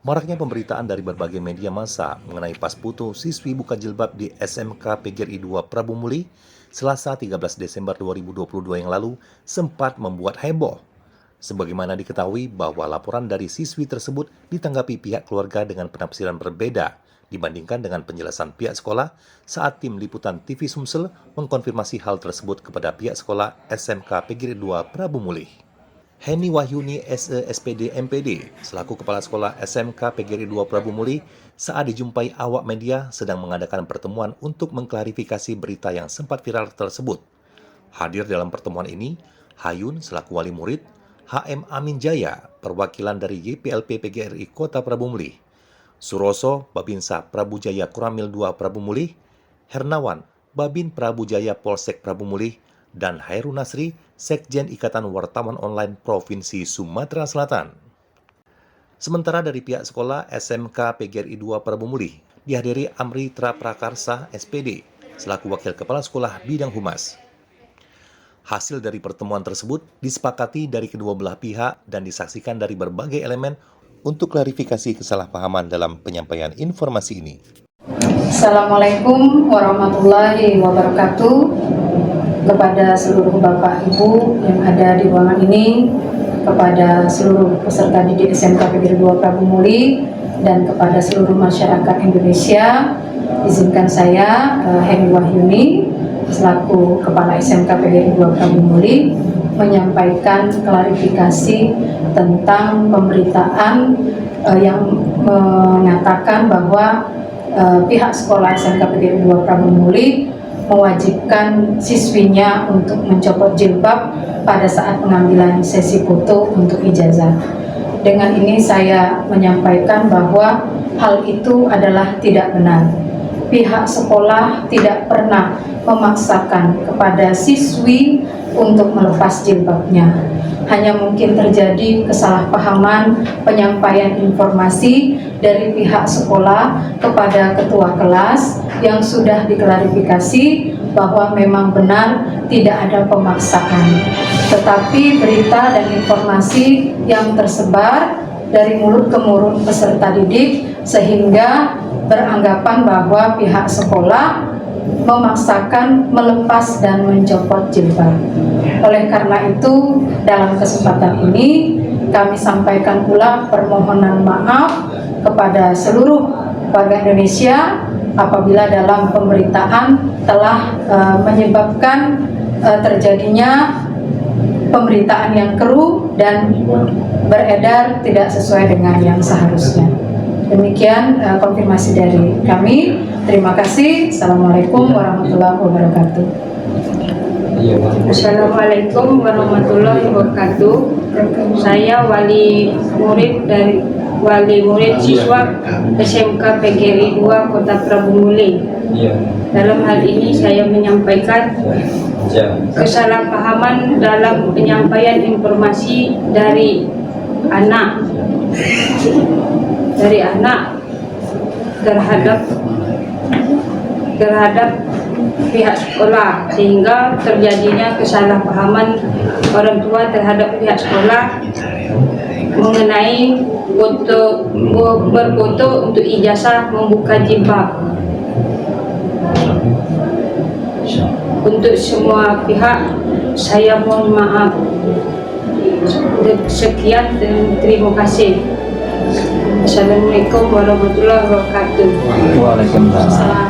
Maraknya pemberitaan dari berbagai media massa mengenai pas putu siswi buka jilbab di SMK PGRI 2 Prabu Muli, Selasa 13 Desember 2022 yang lalu sempat membuat heboh. Sebagaimana diketahui bahwa laporan dari siswi tersebut ditanggapi pihak keluarga dengan penafsiran berbeda dibandingkan dengan penjelasan pihak sekolah saat tim liputan TV Sumsel mengkonfirmasi hal tersebut kepada pihak sekolah SMK PGRI 2 Prabu Muli. Heni Wahyuni SE SPD MPD selaku Kepala Sekolah SMK PGRI 2 Prabu Muli saat dijumpai awak media sedang mengadakan pertemuan untuk mengklarifikasi berita yang sempat viral tersebut. Hadir dalam pertemuan ini, Hayun selaku wali murid, HM Amin Jaya perwakilan dari YPLP PGRI Kota Prabu Muli, Suroso Babinsa Prabu Jaya Kuramil 2 Prabu Muli, Hernawan Babin Prabu Jaya Polsek Prabu Muli, dan Hairun Nasri, Sekjen Ikatan Wartawan Online Provinsi Sumatera Selatan. Sementara dari pihak sekolah SMK PGRI 2 Prabu Muli, dihadiri Amri Traprakarsa SPD, selaku Wakil Kepala Sekolah Bidang Humas. Hasil dari pertemuan tersebut disepakati dari kedua belah pihak dan disaksikan dari berbagai elemen untuk klarifikasi kesalahpahaman dalam penyampaian informasi ini. Assalamualaikum warahmatullahi wabarakatuh. Kepada seluruh Bapak Ibu yang ada di ruangan ini, kepada seluruh peserta didik SMK PGRI 2 Prabu Muli, dan kepada seluruh masyarakat Indonesia, izinkan saya, Heni Wahyuni, selaku Kepala SMK PGRI 2 Prabu Muli, menyampaikan klarifikasi tentang pemberitaan yang mengatakan bahwa pihak sekolah SMK PGRI 2 Prabu Muli mewajibkan siswinya untuk mencopot jilbab pada saat pengambilan sesi foto untuk ijazah. Dengan ini saya menyampaikan bahwa hal itu adalah tidak benar. Pihak sekolah tidak pernah memaksakan kepada siswi untuk melepas jilbabnya. Hanya mungkin terjadi kesalahpahaman penyampaian informasi dari pihak sekolah kepada ketua kelas yang sudah diklarifikasi bahwa memang benar tidak ada pemaksaan. Tetapi berita dan informasi yang tersebar dari mulut ke mulut peserta didik sehingga beranggapan bahwa pihak sekolah memaksakan melepas dan mencopot jilbab. Oleh karena itu, dalam kesempatan ini kami sampaikan pula permohonan maaf kepada seluruh warga Indonesia apabila dalam pemberitaan telah menyebabkan terjadinya pemberitaan yang keruh dan beredar tidak sesuai dengan yang seharusnya. Demikian konfirmasi dari kami. Terima kasih. Assalamualaikum warahmatullahi wabarakatuh. Assalamualaikum warahmatullahi wabarakatuh. Saya wali murid siswa SMK PGRI 2 Kota Prabu Muli. Dalam hal ini saya menyampaikan kesalahpahaman dalam penyampaian informasi dari anak terhadap pihak sekolah, sehingga terjadinya kesalahpahaman orang tua terhadap pihak sekolah mengenai berfoto untuk ijazah membuka jilbab. Untuk semua pihak saya mohon maaf. Sekian dan terima kasih. Assalamualaikum warahmatullahi wabarakatuh. Waalaikumsalam.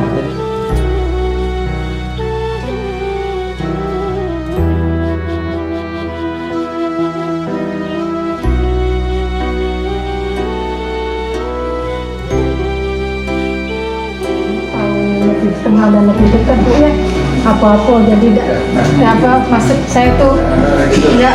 Lebih kenal dan lebih dekat Bu ya, apa-apa jadi maksud saya tuh tidak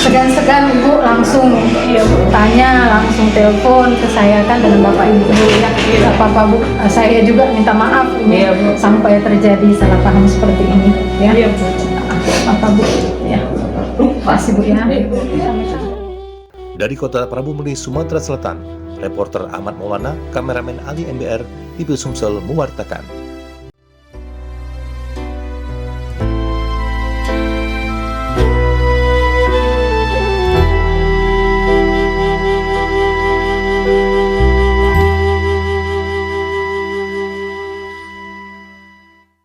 segan-segan Ibu langsung ya Bu, tanya langsung telepon ke saya kan dengan Bapak Ibu ya, apa-apa Bu, saya juga minta maaf ini sampai terjadi salah paham seperti ini ya. Apa Bu ya, terima kasih Bu ya. Dari Kota Prabu Muli, Sumatera Selatan, reporter Ahmad Maulana, kameramen Ali MBR, TV Sumsel mewartakan.